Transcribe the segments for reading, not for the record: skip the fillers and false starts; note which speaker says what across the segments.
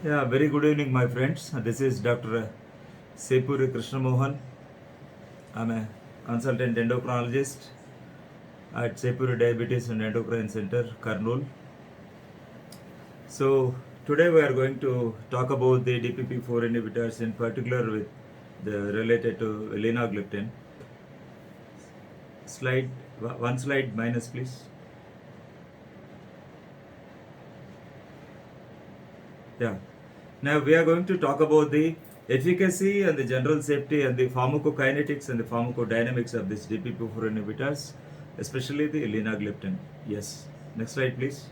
Speaker 1: Yeah, very good evening, my friends. This is Dr. Sepuri Krishnamohan. I'm a consultant endocrinologist at Sepuri Diabetes and Endocrine Center, Kurnool. So, today we are going to talk about the DPP-4 inhibitors, in particular with the related to linagliptin. Slide, one slide minus, please. Yeah. Now we are going to talk about the efficacy and the general safety and the pharmacokinetics and the pharmacodynamics of this DPP-4 inhibitors, especially the linagliptin. Yes. Next slide, please.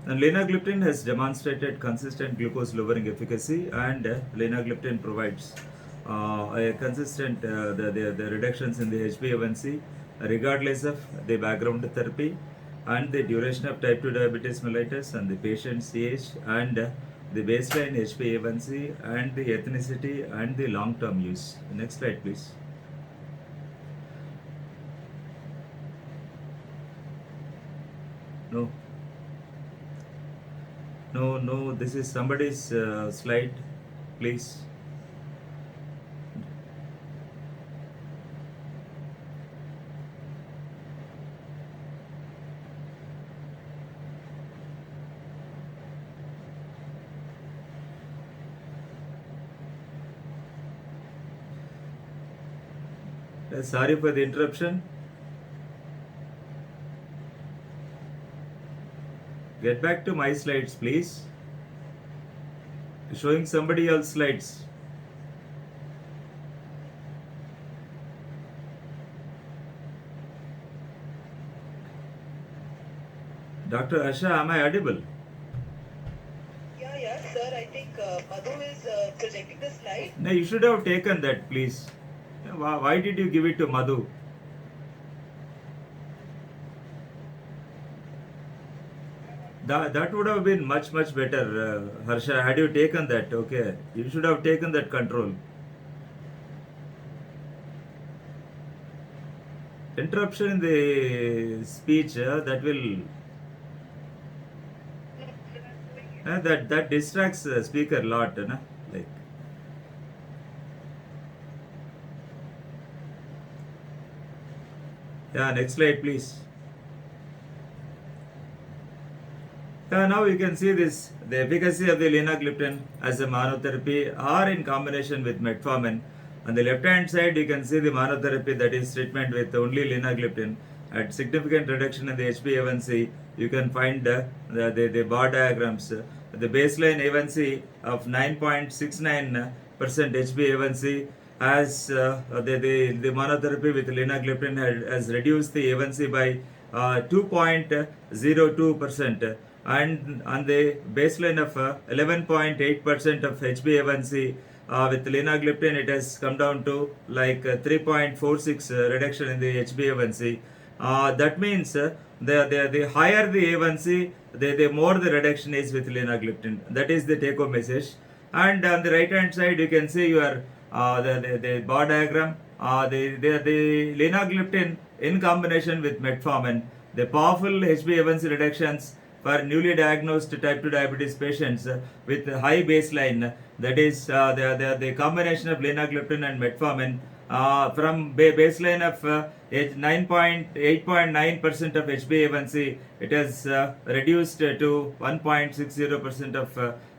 Speaker 1: And linagliptin has demonstrated consistent glucose lowering efficacy, and linagliptin provides a consistent the reductions in the HbA1c regardless of the background therapy and the duration of type 2 diabetes mellitus and the patient's age and the baseline HbA1c and the ethnicity and the long term use. Next slide, please. No, no, this is somebody's slide, please. Sorry for the interruption. Get back to my slides, please. Showing somebody else's slides. Dr. Asha, am I audible?
Speaker 2: Yeah, sir. I think Madhu is projecting the slide.
Speaker 1: No, you should have taken that, please. Why did you give it to Madhu? That would have been much better, Harsha, had you taken that. Okay, you should have taken that control. Interruption in the speech, that will that distracts the speaker a lot, like. Yeah, next slide, please. Now you can see this, the efficacy of the linagliptin as a monotherapy or in combination with metformin. On the left hand side, you can see the monotherapy, that is treatment with only linagliptin at significant reduction in the HbA1c. You can find the bar diagrams. The baseline A1c of 9.69% HbA1c as the monotherapy with linagliptin has reduced the A1c by 2.02%, and on the baseline of 11.8% of HbA1c with linagliptin, it has come down to like 3.46 reduction in the HbA1c. That means the higher the A1c, the more the reduction is with linagliptin. That is the take home message. And on the right hand side, you can see your the bar diagram. The linagliptin in combination with metformin, the powerful HbA1c reductions for newly diagnosed type 2 diabetes patients with high baseline, that is the combination of linagliptin and metformin from baseline of 8.9% of HbA1c, it has reduced to 1.60% of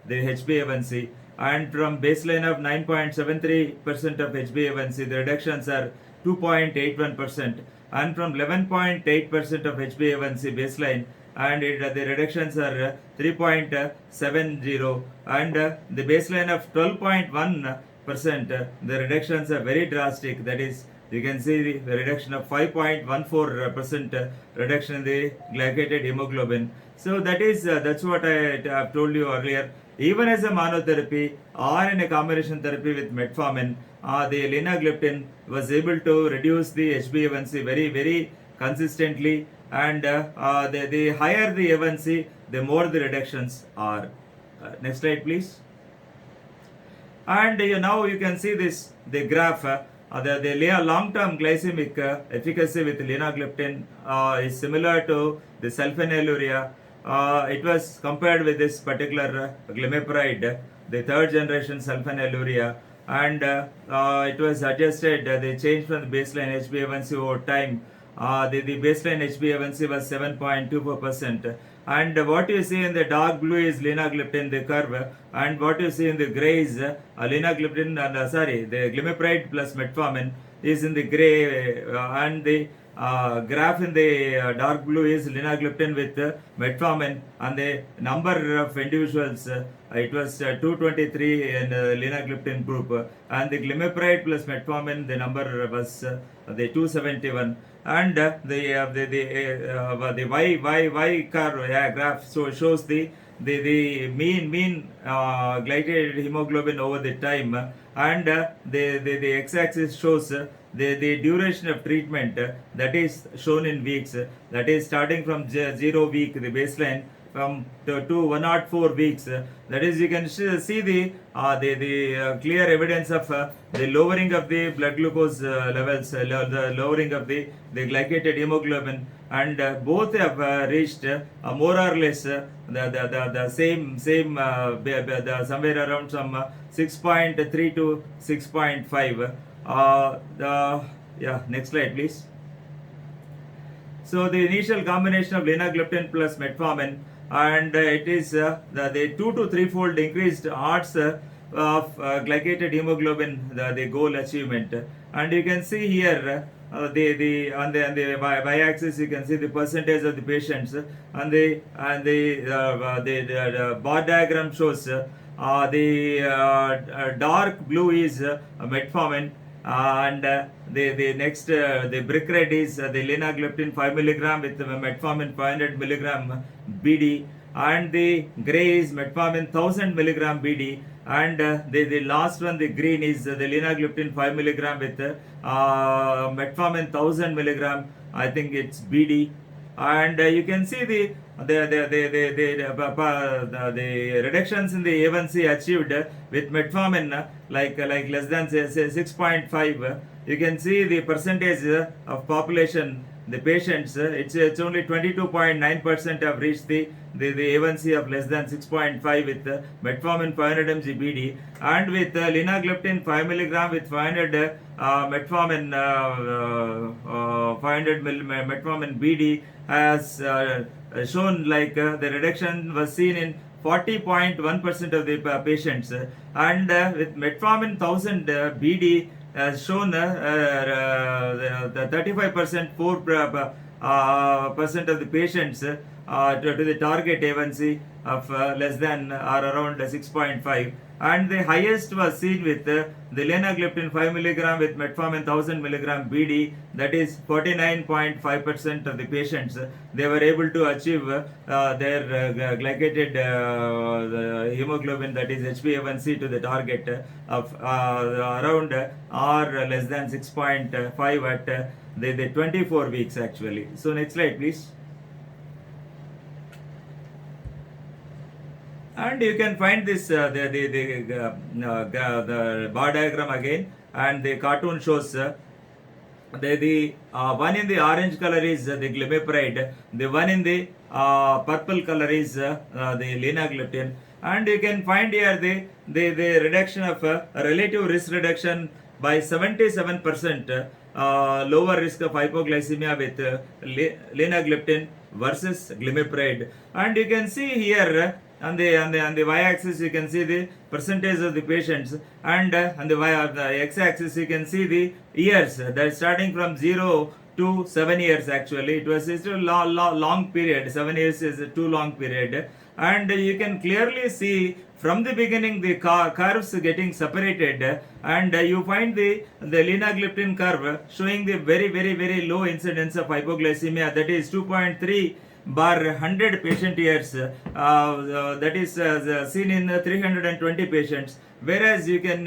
Speaker 1: the HbA1c, and from baseline of 9.73% of HbA1c, the reductions are 2.81%, and from 11.8% of HbA1c baseline, and the reductions are 3.70, and the baseline of 12.1%, the reductions are very drastic. That is, you can see the reduction of 5.14% reduction in the glycated hemoglobin. So that's what I have told you earlier. Even as a monotherapy or in a combination therapy with metformin, the linagliptin was able to reduce the HbA1c very consistently, and the higher the A1c, the more the reductions are. Next slide, please. And now you can see this, the graph. The long-term glycemic efficacy with linagliptin is similar to the sulfonylurea, it was compared with this particular glimepiride, the third generation sulfonylurea, and it was adjusted. They changed from the baseline HbA1c over time. The baseline HbA1c was 7.24%. And what you see in the dark blue is linagliptin, the curve, and what you see in the gray is linagliptin, the glimepiride plus metformin is in the gray, and the graph in the dark blue is linagliptin with metformin, and the number of individuals, it was 223 in linagliptin group, and the glimepiride plus metformin, the number was the 271, and the y curve, graph shows the mean glycated hemoglobin over the time, and the x-axis shows the duration of treatment, that is shown in weeks, that is starting from 0 week, the baseline, from to 104 weeks. That is, you can see the clear evidence of the lowering of the blood glucose levels, the lowering of the glycated hemoglobin, and both have reached more or less the same somewhere around some 6.3 to 6.5. Next slide, please. So the initial combination of linagliptin plus metformin, and it is the 2 to 3 fold increased odds of glycated hemoglobin, the goal achievement. And you can see here on the y-axis you can see the percentage of the patients, and the bar diagram shows the dark blue is metformin, and the next the brick red is the linagliptin 5 milligram with metformin 500 milligram BD, and the gray is metformin 1000 milligram BD, and the last one, the green, is the linagliptin 5 milligram with metformin 1000 milligram, I think it's BD. And you can see the reductions in the A1C achieved with metformin, like less than say 6.5. You can see the percentage of population, the patients, it's only 22.9% have reached the A1C of less than 6.5 with metformin 500 mg BD, and with linagliptin 5 milligram with 500 metformin 500 metformin BD has shown like the reduction was seen in 40.1% of the patients, and with metformin 1000 BD has shown the 35% 4% of the patients to the target A1C of less than or around 6.5, and the highest was seen with the linagliptin 5 milligram with metformin 1000 milligram BD, that is 49.5% of the patients they were able to achieve their glycated hemoglobin, that is HbA1c, to the target of around or less than 6.5 at the 24 weeks actually. So next slide, please. And you can find this the bar diagram again, and the cartoon shows the one in the orange color is the glimepiride, the one in the purple color is the linagliptin, and you can find here the reduction of relative risk reduction by 77%, lower risk of hypoglycemia with linagliptin versus glimepiride. And you can see here on the y-axis you can see the percentage of the patients, and on the x-axis you can see the years, that starting from 0 to 7 years. Actually it was a long period. 7 years is a too long period, and you can clearly see from the beginning the curves getting separated, and you find the linagliptin curve showing the very low incidence of hypoglycemia, that is 2.3 bar 100 patient years, that is seen in 320 patients, whereas you can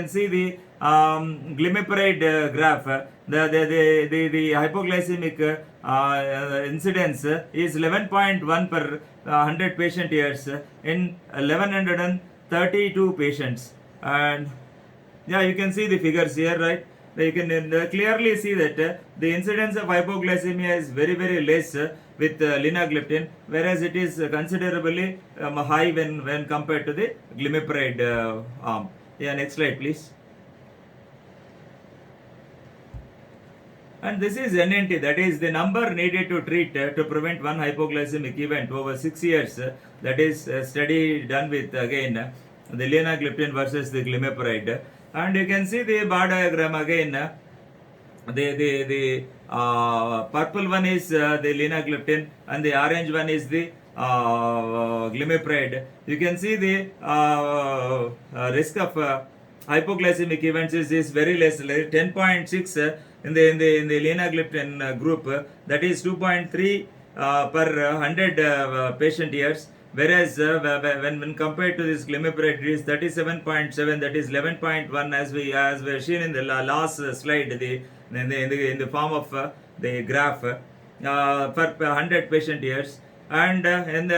Speaker 1: see the glimepiride graph, the hypoglycemic incidence is 11.1 per 100 patient years in 1132 patients. And yeah, you can see the figures here, right? we can clearly see that the incidence of hypoglycemia is very very less with linagliptin, whereas it is considerably high when compared to the glimepiride arm. Yeah, next slide please. And this is NNT, that is the number needed to treat to prevent one hypoglycemic event over 6 years. That is a study done with again the linagliptin versus the glimepiride. And you can see the bar diagram again. The purple one is the linagliptin and the orange one is the glimepiride. You can see the risk of hypoglycemic events is very less, like 10.6 in the linagliptin group, that is 2.3 per 100 patient years, whereas when compared to this glimepiride it is 37.7, that is 11.1 as we have seen in the last slide, in the form of the graph per 100 patient years. And in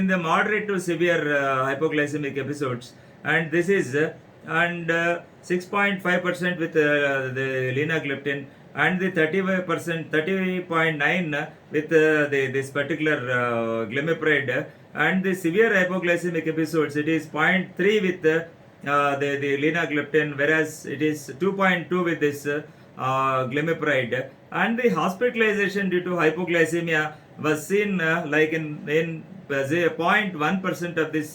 Speaker 1: the moderate to severe hypoglycemic episodes, and this is and 6.5% with the linagliptin, and the 35%, 30.9 with this particular glimepiride, and the severe hypoglycemic episodes it is 0.3 with the linagliptin, whereas it is 2.2 with this glimepiride. And the hospitalization due to hypoglycemia was seen like in 0.1% of this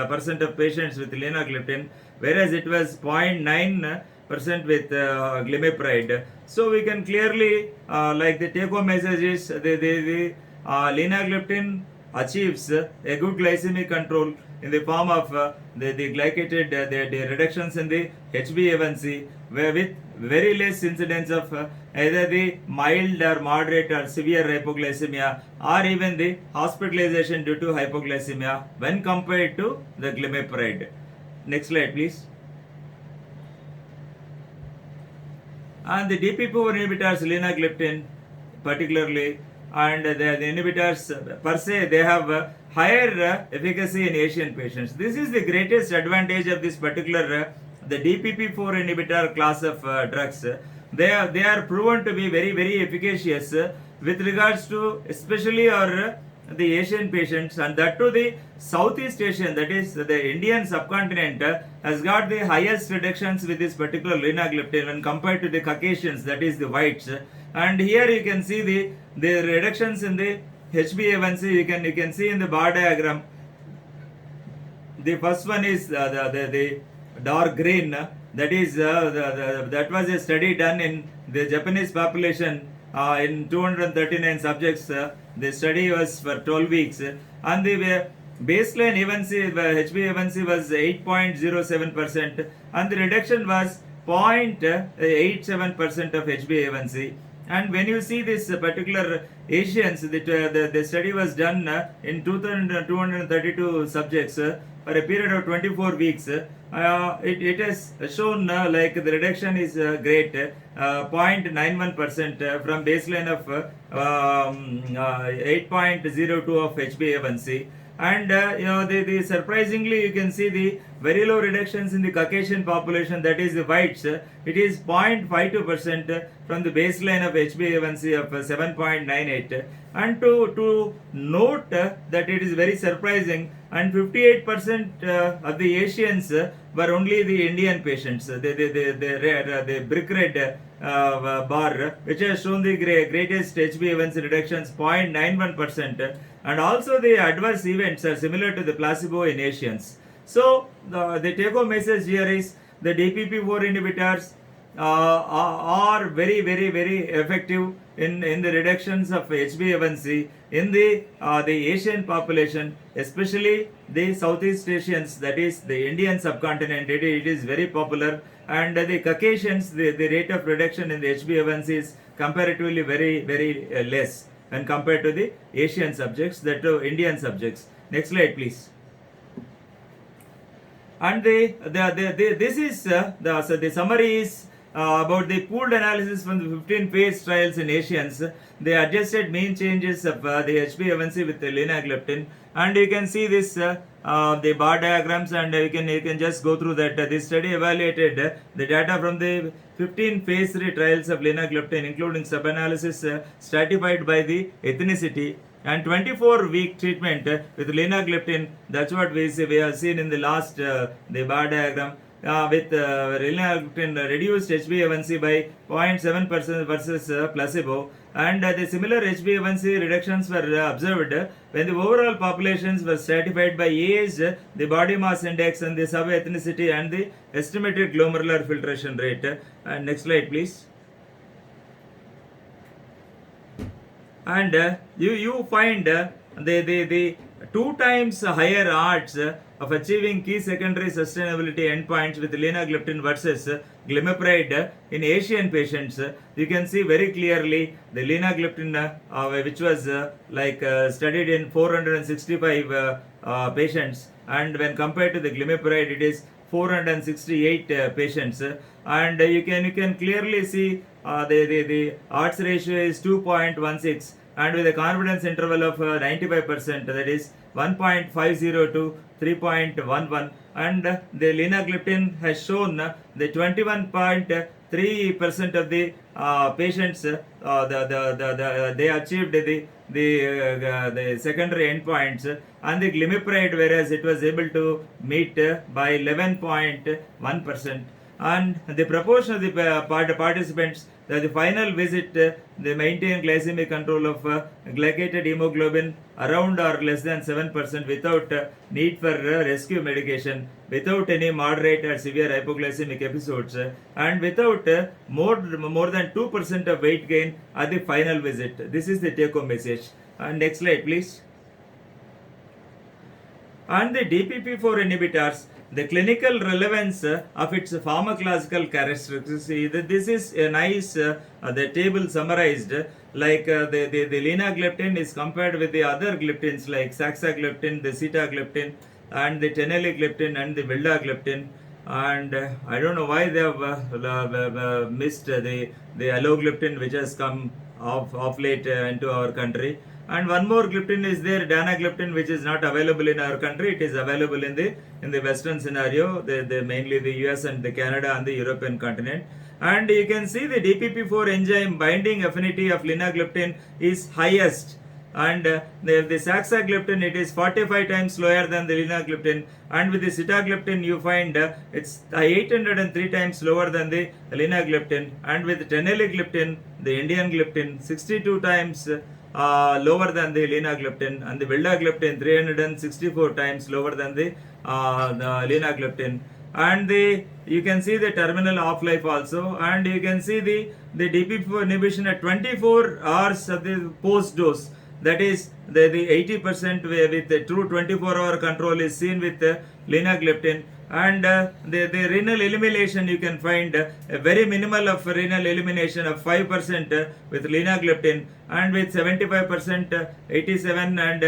Speaker 1: percent of patients with linagliptin, whereas it was 0.9% with glimepiride. So we can clearly like the take home message is the linagliptin achieves a good glycemic control in the form of the glycated the reductions in the HbA1c, where with very less incidence of either the mild or moderate or severe hypoglycemia, or even the hospitalization due to hypoglycemia when compared to the glimepiride. Next slide please. And the DPP-4 inhibitors, linagliptin particularly, and the inhibitors per se, they have higher efficacy in Asian patients. This is the greatest advantage of this particular the DPP-4 inhibitor class of drugs. They are proven to be very very efficacious with regards to especially our the Asian patients, and that to the Southeast Asian, that is the Indian subcontinent, has got the highest reductions with this particular linagliptin when compared to the Caucasians, that is the whites. And here you can see the reductions in the HbA1c. You can see in the bar diagram. The first one is the dark green. That is that was a study done in the Japanese population in 239 subjects. The study was for 12 weeks, and the baseline HbA1c was 8.07%, and the reduction was 0.87% of HbA1c. And when you see this particular Asians, the study was done in 232 subjects for a period of 24 weeks. It has shown like the reduction is great, 0.91% from baseline of 8.02 of HbA1c. And the surprisingly you can see the very low reductions in the Caucasian population, that is the whites. It is 0.52% from the baseline of HbA1c of 7.98. And to note that it is very surprising, and 58% of the Asians were only the Indian patients. The brick red bar, which has shown the greatest HbA1c reductions, 0.91%, and also the adverse events are similar to the placebo in Asians. So the take home message here is the DPP-4 inhibitors are very very very effective in the reductions of HbA1c in the Asian population, especially the Southeast Asians, that is the Indian subcontinent. It is very popular, and the Caucasians, the rate of reduction in the HbA1c is comparatively very very less when compared to the Asian subjects, that to Indian subjects. Next slide please. And this is the summary is about the pooled analysis from the 15 phase trials in Asians. They adjusted mean changes of the HbA1c with the linagliptin, and you can see this the bar diagrams, and you can just go through that. This study evaluated the data from the 15 phase 3 trials of linagliptin, including sub-analysis stratified by the ethnicity, and 24-week treatment with linagliptin. That's what we have seen in the last the bar diagram. With linagliptin reduced HbA1c by 0.7% versus placebo, and the similar HbA1c reductions were observed when the overall populations were stratified by age, the body mass index, and the sub-ethnicity, and the estimated glomerular filtration rate. And next slide, please. And you find the 2 times higher odds of achieving key secondary sustainability endpoints with linagliptin versus glimepiride in Asian patients. You can see very clearly the linagliptin, which was studied in 465 patients, and when compared to the glimepiride, it is 468 patients, and you can clearly see the odds ratio is 2.16, and with a confidence interval of 95%, that is 1.50 to 3.11, and the linagliptin has shown the 21.3% of the patients they achieved the secondary endpoints, and the glimepiride, whereas it was able to meet by 11.1%. And the proportion of the participants that the final visit they maintain glycemic control of glycated hemoglobin around or less than 7% without need for rescue medication, without any moderate or severe hypoglycemic episodes, and without more than 2% of weight gain at the final visit. This is the take home message. And next slide, please. And the DPP4 inhibitors, the clinical relevance of its pharmacological characteristics. This is a nice the table summarized, like the linagliptin is compared with the other gliptins like saxagliptin, the sitagliptin, and the teneligliptin, and the vildagliptin. And I don't know why they have missed the alogliptin, which has come of late into our country. And one more gliptin is there, danagliptin, which is not available in our country. It is available in the Western scenario, mainly the US and the Canada and the European continent. And you can see the DPP4 enzyme binding affinity of linagliptin is highest, and the saxagliptin, it is 45 times lower than the linagliptin, and with the sitagliptin you find it's 803 times lower than the linagliptin, and with teneligliptin, the Indian gliptin, 62 times lower than the linagliptin, and the vildagliptin 364 times lower than the linagliptin. And you can see the terminal half-life also, and you can see the DPP4 inhibition at 24 hours of the post-dose. That is the 80% with the true 24-hour control is seen with linagliptin. And the renal elimination, you can find a very minimal of renal elimination of 5% with linagliptin, and with 75%, 87 and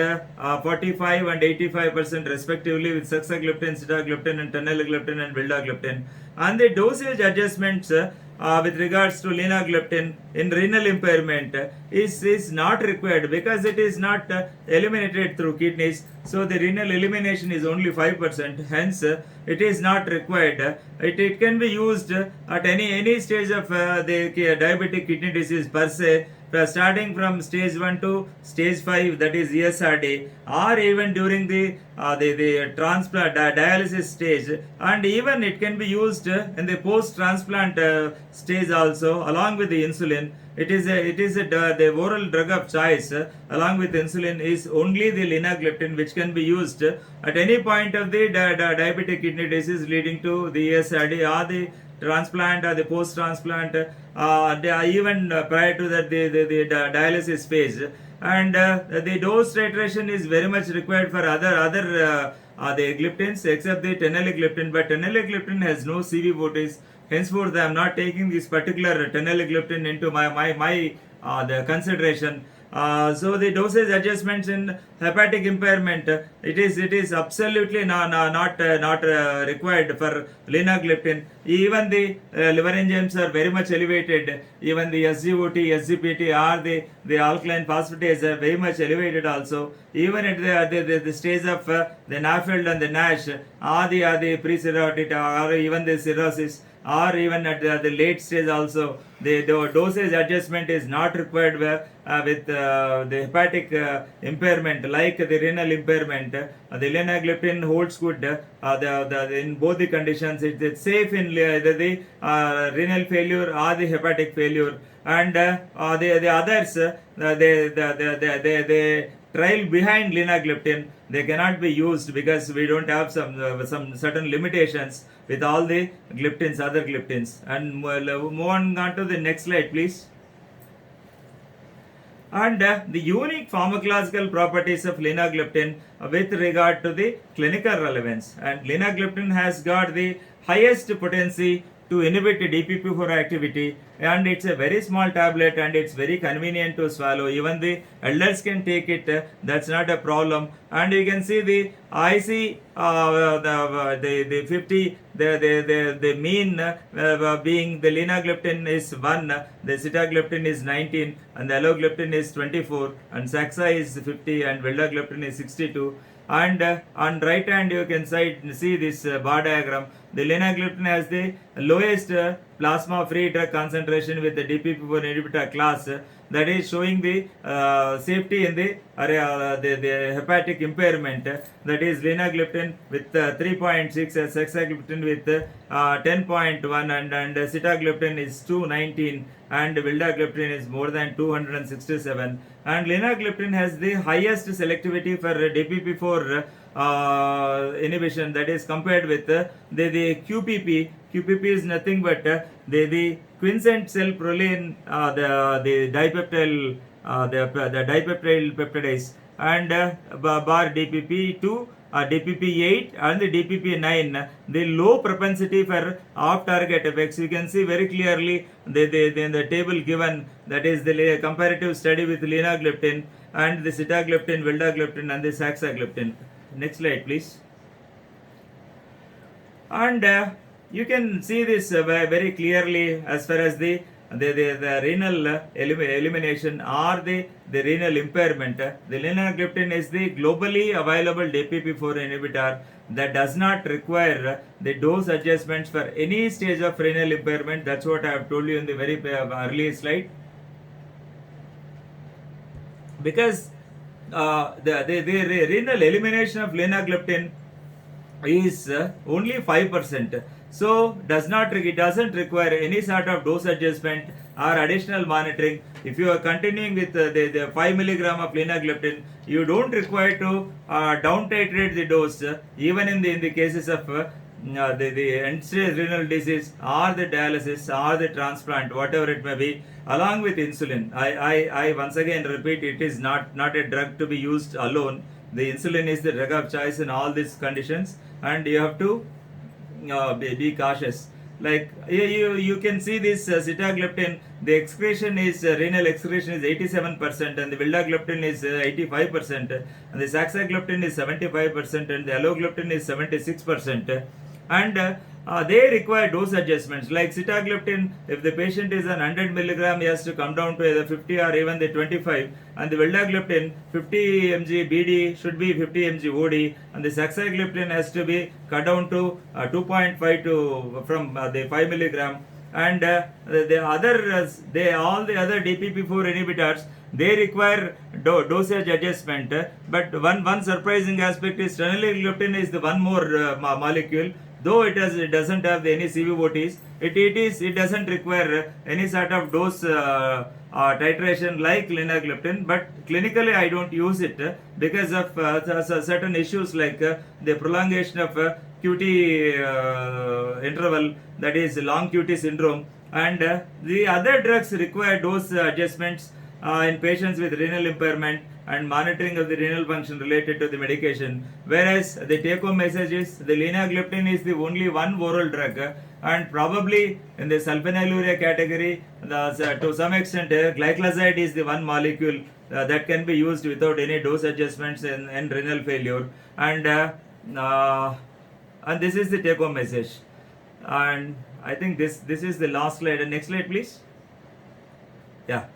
Speaker 1: 45 and 85% respectively with saxagliptin, sitagliptin, and teneligliptin and vildagliptin. And the dosage adjustments with regards to linagliptin in renal impairment is not required, because it is not eliminated through kidneys. So the renal elimination is only 5%. Hence, it is not required. It can be used at any stage of the diabetic kidney disease per se, starting from stage 1 to stage 5, that is ESRD, or even during the transplant dialysis stage, and even it can be used in the post-transplant stage also, along with the insulin. It is the oral drug of choice along with insulin is only the linagliptin, which can be used at any point of the diabetic kidney disease leading to the ESRD or the transplant or the post-transplant, even prior to that the dialysis phase. And the dose titration is very much required for other the gliptins except the teneligliptin, but teneligliptin has no CV40s. Henceforth, I am not taking this particular teneligliptin into my the consideration. So the dosage adjustments in hepatic impairment, it is absolutely not required for linagliptin. Even the liver enzymes are very much elevated. Even the SGOT, SGPT, or the alkaline phosphatase are very much elevated also. Even at the stage of the NAFLD and the NASH, or the pre-cirrhotic, or even the cirrhosis, or even at the late stage also, the dosage adjustment is not required with the hepatic impairment, like the renal impairment. The linagliptin holds good in both the conditions. It's safe in either the renal failure or the hepatic failure. And the others, the trial behind linagliptin, they cannot be used because we don't have some certain limitations with all the gliptins, other gliptins. And move on to the next slide, please. And the unique pharmacological properties of linagliptin with regard to the clinical relevance. And linagliptin has got the highest potency to inhibit DPP4 activity, and it's a very small tablet and it's very convenient to swallow. Even the elders can take it, that's not a problem. And you can see the IC, the 50, the mean being the linagliptin is 1, the sitagliptin is 19, and the alogliptin is 24, and saxa is 50, and vildagliptin is 62. And on right hand you can see this bar diagram. The linagliptin has the lowest plasma free drug concentration with the DPP4 inhibitor class, that is showing the safety in the hepatic impairment, that is linagliptin with 3.6, saxagliptin with 10.1, and sitagliptin is 219, and vildagliptin is more than 267. And linagliptin has the highest selectivity for DPP4 inhibition, that is compared with the QPP. QPP is nothing but the quiescent cell proline, the dipeptyl, the dipeptyl peptidase, and bar DPP2, DPP8, and the DPP9, the low propensity for off-target effects. You can see very clearly in the table given, that is the comparative study with linagliptin and the sitagliptin, vildagliptin, and the saxagliptin. Next slide, please. And you can see this very clearly as far as the renal elimination or the renal impairment. The linagliptin is the globally available DPP4 inhibitor that does not require the dose adjustments for any stage of renal impairment. That's what I have told you in the very early slide. Because the renal elimination of linagliptin is only 5%. So it doesn't require any sort of dose adjustment or additional monitoring. If you are continuing with the 5 milligram of linagliptin, you don't require to down titrate the dose, even in the cases of the end-stage renal disease or the dialysis or the transplant, whatever it may be, along with insulin. I once again repeat, it is not a drug to be used alone. The insulin is the drug of choice in all these conditions, and you have to be cautious. Like you can see this sitagliptin, the excretion is renal excretion is 87%, and the vildagliptin is 85%, and the saxagliptin is 75%, and the alogliptin is 76%. And they require dose adjustments. Like sitagliptin, if the patient is on 100 milligram, he has to come down to either 50 or even the 25. And the vildagliptin, 50 mg BD should be 50 mg OD, and the saxagliptin has to be cut down to 2.5 to from the 5 milligram. And all the other DPP4 inhibitors, they require dosage adjustment. But one surprising aspect is teneligliptin is the one more molecule. Though it doesn't have any CVOTs, it doesn't require any sort of dose titration like linagliptin. But clinically, I don't use it because of certain issues like the prolongation of QT interval, that is long QT syndrome, and the other drugs require dose adjustments in patients with renal impairment and monitoring of the renal function related to the medication. Whereas the take-home message is the linagliptin is the only one oral drug, and probably in the sulfonylurea category, to some extent glyclazide is the one molecule that can be used without any dose adjustments in renal failure. Uh, and this is the take home message. And I think this is the last slide. Next slide, please. Yeah,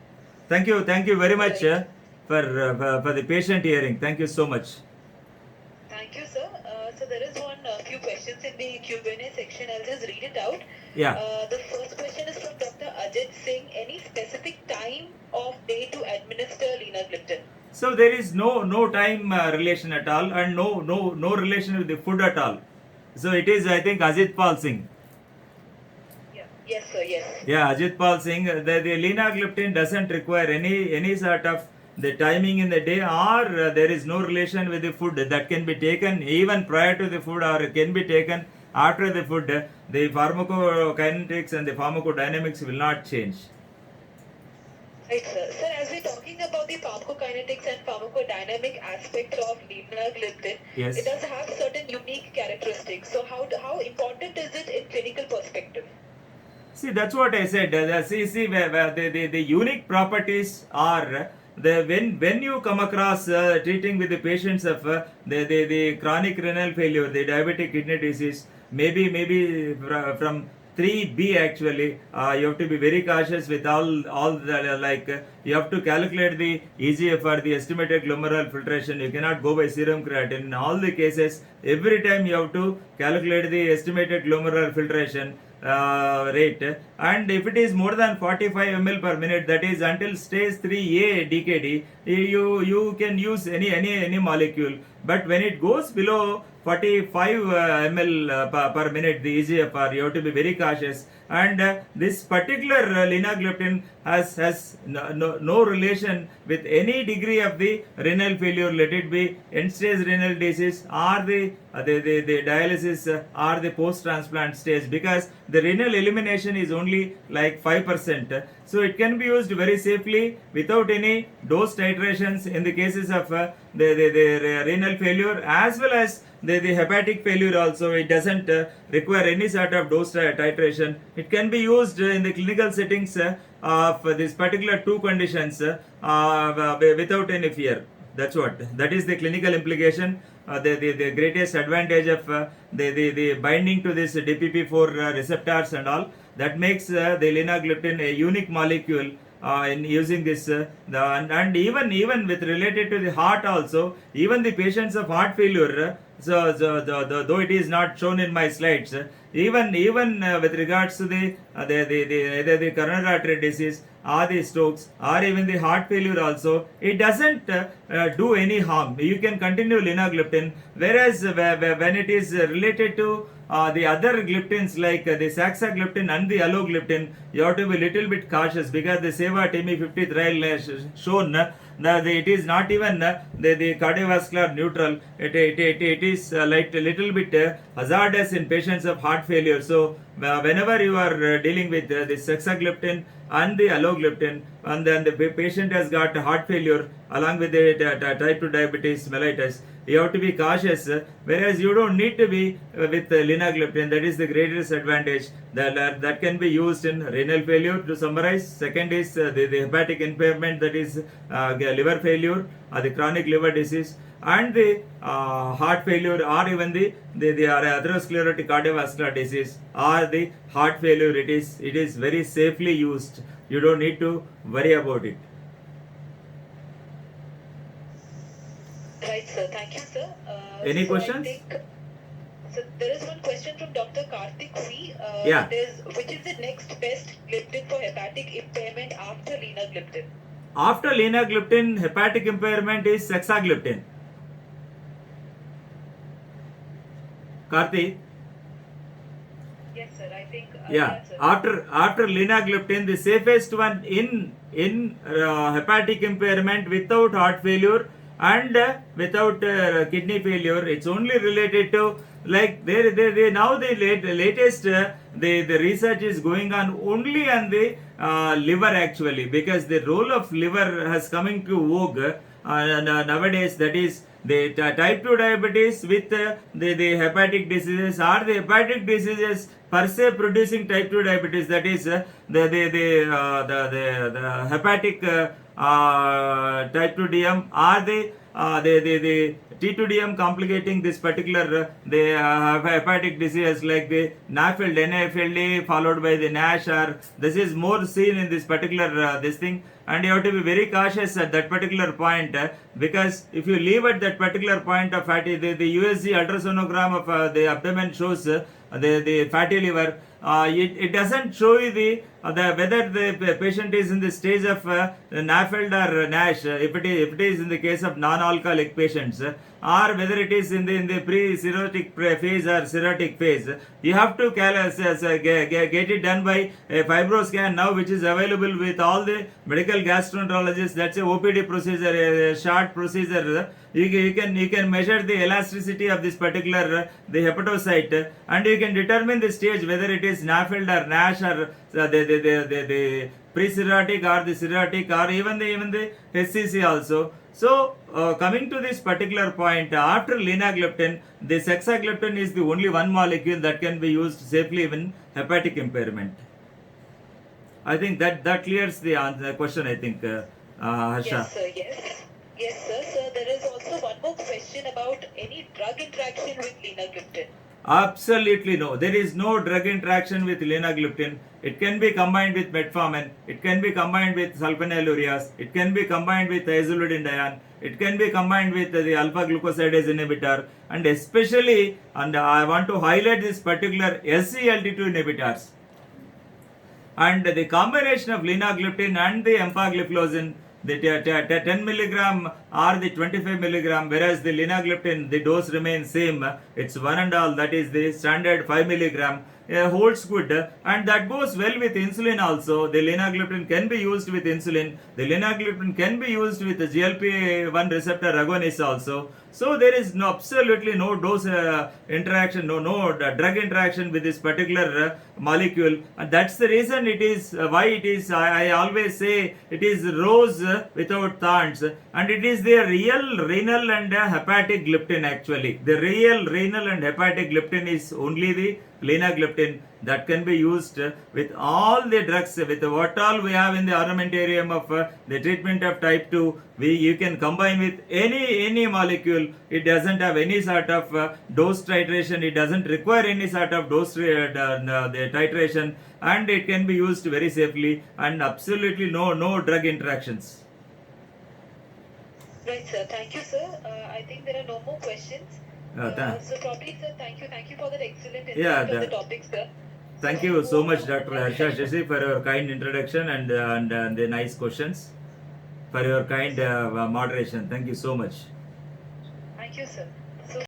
Speaker 1: thank you very much for the patient hearing. Thank you so much.
Speaker 2: Thank you, sir. So there is one few questions in the Q&A section. I'll just read it out.
Speaker 1: Yeah.
Speaker 2: The first question is from Dr. Ajit Singh. Any specific time of day to administer linagliptin?
Speaker 1: So there is no time relation at all, and no relation with the food at all. So it is, I think, Ajit Pal Singh.
Speaker 2: Yeah. Yes, sir. Yes.
Speaker 1: Yeah, Ajit Pal Singh. The linagliptin doesn't require any sort of the timing in the day, or there is no relation with the food that can be taken even prior to the food, or can be taken after the food. The pharmacokinetics and the pharmacodynamics will not change.
Speaker 2: Right, sir. Sir, as we're talking about the pharmacokinetics and pharmacodynamic aspects of linagliptin,
Speaker 1: Yes.
Speaker 2: it does have certain unique characteristics. So how important is it in clinical perspective?
Speaker 1: See, that's what I said. The unique properties are when you come across treating with the patients of the chronic renal failure, the diabetic kidney disease, maybe from 3B actually, you have to be very cautious with all the you have to calculate the EGFR, the estimated glomerular filtration. You cannot go by serum creatinine. In all the cases, every time you have to calculate the estimated glomerular filtration rate, and if it is more than 45 ml per minute, that is until stage 3A DKD, you can use any molecule. But when it goes below 45 ml per minute, the EGFR, you have to be very cautious. And this particular linagliptin has no relation with any degree of the renal failure, let it be end stage renal disease or the dialysis or the post transplant stage, because the renal elimination is only like 5%. So it can be used very safely without any dose titrations in the cases of the renal failure, as well as the hepatic failure also. It doesn't require any sort of dose titration. It can be used in the clinical settings for this particular two conditions without any fear. That is the clinical implication. The greatest advantage of the binding to this DPP4 receptors and all, that makes the linagliptin a unique molecule in using this. And even with related to the heart also, even the patients of heart failure, though it is not shown in my slides, even with regards to the either the coronary artery disease or the strokes or even the heart failure also, it doesn't do any harm. You can continue linagliptin, whereas when it is related to the other gliptins like the saxagliptin and the alogliptin, you have to be little bit cautious, because the SEVA TIMI 50 trial has shown that it is not even the cardiovascular neutral. It is like a little bit hazardous in patients of heart failure. So whenever you are dealing with the saxagliptin and the alogliptin, and then the patient has got heart failure along with the type 2 diabetes mellitus, you have to be cautious, whereas you don't need to be with linagliptin. That is the greatest advantage that can be used in renal failure. To summarize, second is the hepatic impairment, that is liver failure, the chronic liver disease, and the heart failure, or even the atherosclerotic cardiovascular disease, or the heart failure. It is very safely used. You don't need to worry about it.
Speaker 2: Right, sir. Thank you, sir.
Speaker 1: Any
Speaker 2: so
Speaker 1: questions?
Speaker 2: So there is one question from Dr. Karthik C.
Speaker 1: Yeah.
Speaker 2: Which is the next best gliptin for hepatic impairment after linagliptin?
Speaker 1: After linagliptin, hepatic impairment is saxagliptin. Karthik?
Speaker 2: Yes, sir. I think.
Speaker 1: Yeah.
Speaker 2: Sir.
Speaker 1: After linagliptin, the safest one in hepatic impairment without heart failure and without kidney failure, it's only related to, like they now the latest the research is going on only on the liver actually, because the role of liver has coming to vogue nowadays. That is the type 2 diabetes with the hepatic diseases, or the hepatic diseases per se producing type 2 diabetes, that is the hepatic type 2 DM, or the T2DM complicating this particular hepatic disease like the NAFLD, NAFLD followed by the NASH, or this is more seen in this particular this thing, and you have to be very cautious at that particular point because if you leave at that particular point of fatty, the USG ultrasonogram of the abdomen shows the fatty liver. It doesn't show you the whether the patient is in the stage of NAFLD or NASH, if it is in the case of non-alcoholic patients, or whether it is in the pre-cirrhotic phase or cirrhotic phase. You have to get it done by a fibroscan now, which is available with all the medical gastroenterologists. That's a OPD procedure, a short procedure. You can measure the elasticity of this particular the hepatocyte, and you can determine the stage whether it is NAFLD or NASH or the pre-cirrhotic or the cirrhotic or even the HCC also. So coming to this particular point, after linagliptin, the sexagliptin is the only one molecule that can be used safely in hepatic impairment. I think that clears the question. I think Harsha.
Speaker 2: Yes, sir. Yes, sir. Sir, there is also one more question about any drug interaction with linagliptin.
Speaker 1: Absolutely no. There is no drug interaction with linagliptin. It can be combined with metformin. It can be combined with sulfonylureas. It can be combined with isoleucidine. It can be combined with the alpha glucosidase inhibitor, and especially, and I want to highlight this particular SGLT2 inhibitors. And the combination of linagliptin and the empagliflozin, the 10 milligram or the 25 milligram, whereas the linagliptin, the dose remains same. It's one and all, that is the standard 5 milligram. Holds good, and that goes well with insulin also. The linagliptin can be used with insulin. The linagliptin can be used with the GLP-1 receptor agonist also. So there is absolutely no dose interaction, no drug interaction with this particular molecule, and that's the reason it is why it is. I always say it is rose without thorns, and it is the real renal and hepatic gliptin actually. The real renal and hepatic gliptin is only the linagliptin that can be used with all the drugs, with what all we have in the armamentarium of the treatment of type 2. You can combine with any molecule. It doesn't have any sort of dose titration. It doesn't require any sort of dose the titration, and it can be used very safely, and absolutely no drug interactions.
Speaker 2: Right, sir. Thank you, sir. I think there are no more questions. So probably, sir, thank you for that excellent insight on the topic, sir.
Speaker 1: Thank you so much, Dr. Harsha Shashi, for your kind introduction and the nice questions, for your kind moderation. Thank you so much.
Speaker 2: Thank you, sir.